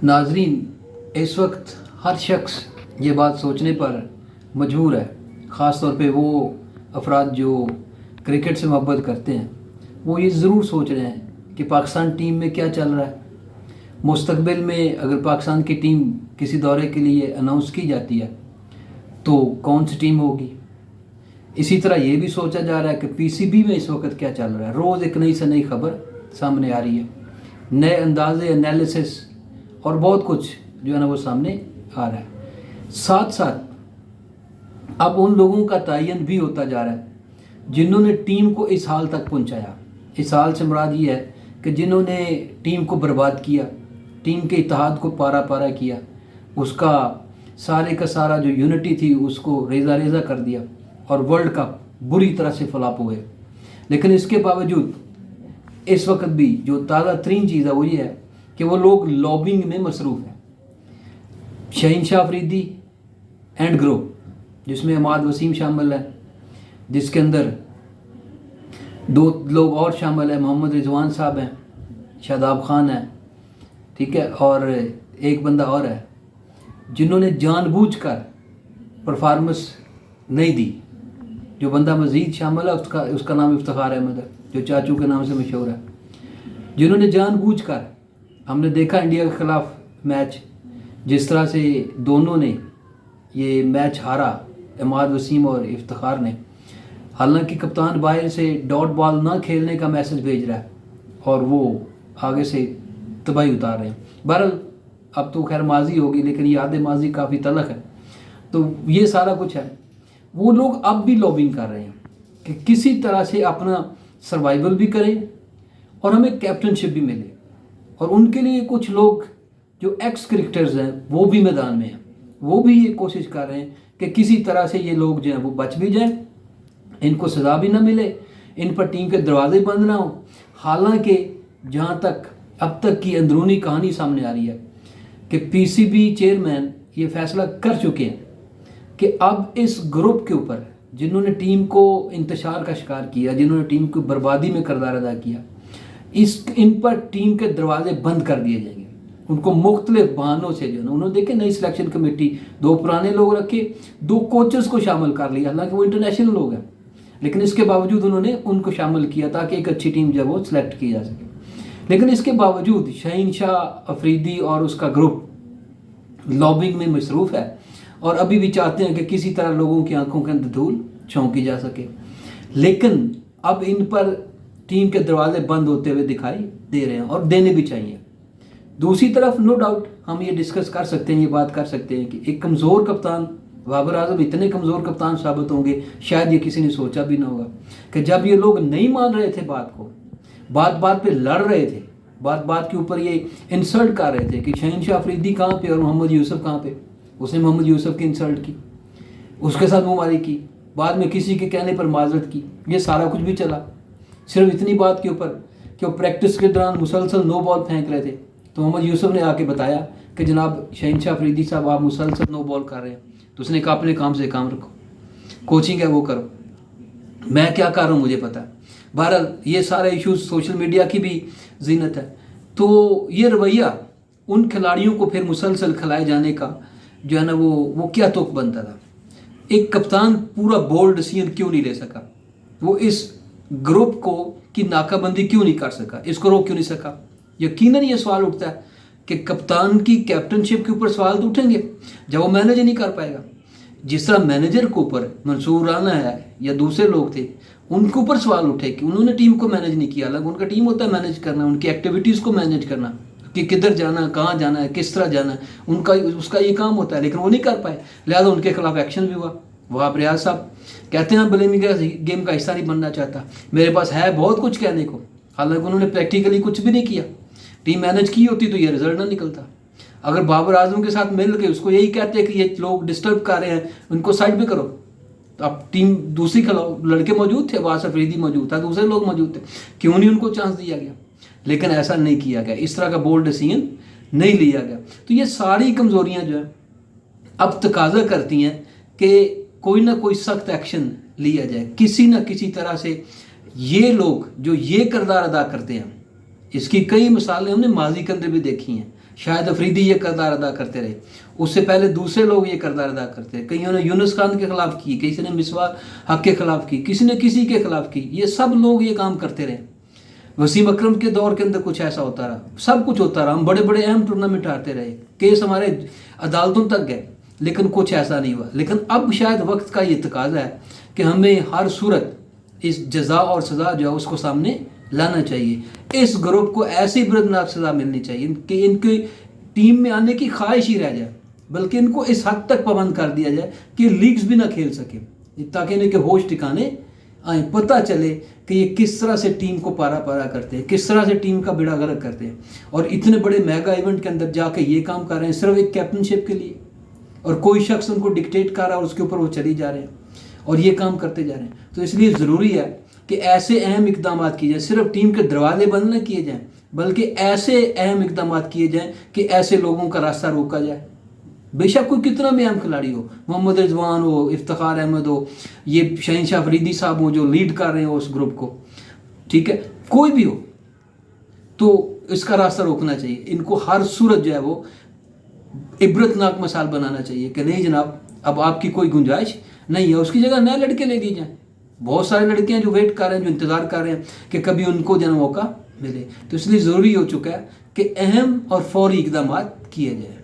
नाजरीन, इस वक्त हर शख्स ये बात सोचने पर मजबूर है, ख़ास तौर पे वो अफराद जो क्रिकेट से मोहब्बत करते हैं। वो ये ज़रूर सोच रहे हैं कि पाकिस्तान टीम में क्या चल रहा है। मुस्तकबिल में अगर पाकिस्तान की टीम किसी दौरे के लिए अनाउंस की जाती है तो कौन सी टीम होगी। इसी तरह ये भी सोचा जा रहा है कि पीसीबी में इस वक्त क्या चल रहा है। रोज़ एक नई से नई खबर सामने आ रही है, नए अंदाजे, एनालिसिस और बहुत कुछ जो है ना वो सामने आ रहा है। साथ साथ अब उन लोगों का तयन भी होता जा रहा है जिन्होंने टीम को इस हाल तक पहुंचाया। इस हाल से मुराद ये है कि जिन्होंने टीम को बर्बाद किया, टीम के इत्तेहाद को पारा पारा किया, उसका सारे का सारा जो यूनिटी थी उसको रेज़ा रेज़ा कर दिया और वर्ल्ड कप बुरी तरह से फ्लॉप हुए। लेकिन इसके बावजूद इस वक्त भी जो ताज़ा तरीन चीज़ है वो ये है कि वो लोग लॉबिंग में मसरूफ़ हैं। शहीनशाह अफरीदी एंड ग्रुप, जिसमें अमाद वसीम शामिल है, जिसके अंदर दो लोग और शामिल हैं, मोहम्मद रिजवान साहब हैं, शादाब खान है, ठीक है, और एक बंदा और है, जिन्होंने जानबूझकर परफॉर्मेंस नहीं दी। जो बंदा मज़ीद शामिल है उसका नाम इफ्तिखार अहमद है, जो चाचू के नाम से मशहूर है। जिन्होंने जानबूझकर, हमने देखा इंडिया के ख़िलाफ़ मैच जिस तरह से दोनों ने ये मैच हारा, अमाद वसीम और इफ्तिखार ने। हालांकि कप्तान बाहर से डॉट बॉल ना खेलने का मैसेज भेज रहा है और वो आगे से तबाही उतार रहे हैं। बहरहाल अब तो खैर माजी होगी, लेकिन याद माजी काफ़ी तलख है। तो ये सारा कुछ है। वो लोग अब भी लॉबिंग कर रहे हैं कि किसी तरह से अपना सर्वाइवल भी करें और हमें कैप्टनशिप भी मिले। और उनके लिए कुछ लोग जो एक्स क्रिकेटर्स हैं वो भी मैदान में हैं। वो भी ये कोशिश कर रहे हैं कि किसी तरह से ये लोग जो हैं वो बच भी जाएं, इनको सज़ा भी ना मिले, इन पर टीम के दरवाजे बंद ना हो। हालांकि जहाँ तक अब तक की अंदरूनी कहानी सामने आ रही है कि पीसीबी चेयरमैन ये फैसला कर चुके हैं कि अब इस ग्रुप के ऊपर जिन्होंने टीम को इंतशार का शिकार किया, जिन्होंने टीम को बर्बादी में किरदार अदा किया, इन पर टीम के दरवाजे बंद कर दिए जाएंगे। उनको मुख्तलिफ बहानों से जो है उन्होंने देखे नई सिलेक्शन कमेटी, 2 पुराने लोग रखे, 2 कोचेस को शामिल कर लिया। हालांकि वो इंटरनेशनल लोग हैं, लेकिन इसके बावजूद उन्होंने उनको शामिल किया ताकि एक अच्छी टीम जो है वो सिलेक्ट की जा सके। लेकिन इसके बावजूद शहीनशाह अफरीदी और उसका ग्रुप लॉबिंग में मसरूफ़ है और अभी भी चाहते हैं कि किसी तरह लोगों की आंखों के अंदर धूल झोंकी जा सके। लेकिन अब इन पर टीम के दरवाजे बंद होते हुए दिखाई दे रहे हैं और देने भी चाहिए। दूसरी तरफ नो डाउट हम ये डिस्कस कर सकते हैं, ये बात कर सकते हैं कि एक कमज़ोर कप्तान, बाबर आजम इतने कमज़ोर कप्तान साबित होंगे, शायद ये किसी ने सोचा भी ना होगा कि जब ये लोग नहीं मान रहे थे बात को, बात बात पे लड़ रहे थे, बात बात के ऊपर ये इंसल्ट कर रहे थे कि शहीनशाह अफरीदी कहाँ पे और मोहम्मद यूसुफ कहाँ पे। उसने मोहम्मद यूसुफ की इंसल्ट की, उसके साथ मुमारी की, बाद में किसी के कहने पर माजरत की। ये सारा कुछ भी चला सिर्फ इतनी बात के ऊपर कि वो प्रैक्टिस के दौरान मुसलसल नो बॉल फेंक रहे थे। तो मोहम्मद यूसुफ ने आके बताया कि जनाब शहीनशाह अफरीदी साहब आप मुसलसल नो बॉल कर रहे हैं। तो उसने कहा अपने काम से काम रखो, कोचिंग है वो करो, मैं क्या कर रहा हूँ मुझे पता है। बहरहाल ये सारे इश्यूज सोशल मीडिया की भी जीनत है। तो ये रवैया उन खिलाड़ियों को फिर मुसलसल खिलाए जाने का जो है ना वो क्या तुक बनता था। एक कप्तान पूरा बोल्ड डिसीजन क्यों नहीं ले सका, वो इस ग्रुप को की नाकाबंदी क्यों नहीं कर सका, इसको रोक क्यों नहीं सका। यकीनन ये सवाल उठता है कि कप्तान की कैप्टनशिप के ऊपर सवाल तो उठेंगे जब वो मैनेज नहीं कर पाएगा। जिस तरह मैनेजर के ऊपर मंसूर राना है या दूसरे लोग थे, उनके ऊपर सवाल उठे कि उन्होंने टीम को मैनेज नहीं किया। अलग उनका टीम होता है मैनेज करना, उनकी एक्टिविटीज़ को मैनेज करना कि किधर जाना है, कहाँ जाना है, किस तरह जाना है, उसका ये काम होता है, लेकिन वो नहीं कर पाए, लिहाजा उनके खिलाफ एक्शन भी हुआ। वहाब रियाज साहब कहते हैं ब्लेमिंग गेम का हिस्सा नहीं बनना चाहता, मेरे पास है बहुत कुछ कहने को। हालांकि उन्होंने प्रैक्टिकली कुछ भी नहीं किया। टीम मैनेज की होती तो ये रिजल्ट ना निकलता। अगर बाबर आजम के साथ मिल के उसको यही कहते हैं कि ये लोग डिस्टर्ब कर रहे हैं, उनको साइड पे करो, तो अब टीम दूसरी खिलाओ। लड़के मौजूद थे, वास अफरीदी मौजूद था, दूसरे लोग मौजूद थे, क्यों नहीं उनको चांस दिया गया। लेकिन ऐसा नहीं किया गया, इस तरह का बोल्ड डिसीजन नहीं लिया गया। तो ये सारी कमज़ोरियाँ जो है अब तकाजा करती हैं कि कोई ना कोई सख्त एक्शन लिया जाए। किसी न किसी तरह से ये लोग जो ये किरदार अदा करते हैं, اس کی کئی مثالیں ہم نے ماضی کے اندر بھی دیکھی ہیں. شاہد افریدی یہ کردار ادا کرتے رہے، اس سے پہلے دوسرے لوگ یہ کردار ادا کرتے رہے. کئیوں نے یونس خان کے خلاف کی، کسی نے مصباح حق کے خلاف کی، کسی نے کسی کے خلاف کی. یہ سب لوگ یہ کام کرتے رہے. وسیم اکرم کے دور کے اندر کچھ ایسا ہوتا رہا، سب کچھ ہوتا رہا. ہم بڑے بڑے اہم ٹورنامنٹ ہارتے رہے، کیس ہمارے عدالتوں تک گئے، لیکن کچھ ایسا نہیں ہوا. لیکن اب شاید وقت کا یہ تقاضا ہے کہ ہمیں ہر صورت اس جزا اور سزا جو ہے اس کو سامنے لانا چاہیے. اس گروپ کو ایسی بردناک سزا ملنی چاہیے کہ ان کی ٹیم میں آنے کی خواہش ہی رہ جائے، بلکہ ان کو اس حد تک پابند کر دیا جائے کہ لیگز بھی نہ کھیل سکے، تاکہ انہیں کے ہوش ٹھکانے آئیں، پتہ چلے کہ یہ کس طرح سے ٹیم کو پارا پارا کرتے ہیں، کس طرح سے ٹیم کا بیڑا غرق کرتے ہیں. اور اتنے بڑے میگا ایونٹ کے اندر جا کے یہ کام کر رہے ہیں صرف ایک کیپٹن شپ کے لیے، اور کوئی شخص ان کو ڈکٹیٹ کر رہا ہے اور اس کے اوپر وہ چلی جا رہے ہیں اور یہ کام کرتے جا رہے ہیں. تو اس لیے ضروری ہے کہ ایسے اہم اقدامات کیے جائیں، صرف ٹیم کے دروازے بند نہ کیے جائیں، بلکہ ایسے اہم اقدامات کیے جائیں کہ ایسے لوگوں کا راستہ روکا جائے. بے شک کوئی کتنا بھی اہم کھلاڑی ہو، محمد رضوان ہو، افتخار احمد ہو، یہ شہنشاہ فریدی صاحب ہوں جو لیڈ کر رہے ہیں اس گروپ کو، ٹھیک ہے، کوئی بھی ہو، تو اس کا راستہ روکنا چاہیے. ان کو ہر صورت جو ہے وہ عبرتناک مثال بنانا چاہیے کہ نہیں جناب اب آپ کی کوئی گنجائش نہیں ہے. اس کی جگہ نئے لڑکے لے دی جائیں. بہت سارے لڑکے ہیں جو ویٹ کر رہے ہیں، جو انتظار کر رہے ہیں کہ کبھی ان کو جو موقع ملے. تو اس لیے ضروری ہو چکا ہے کہ اہم اور فوری اقدامات کیے جائیں.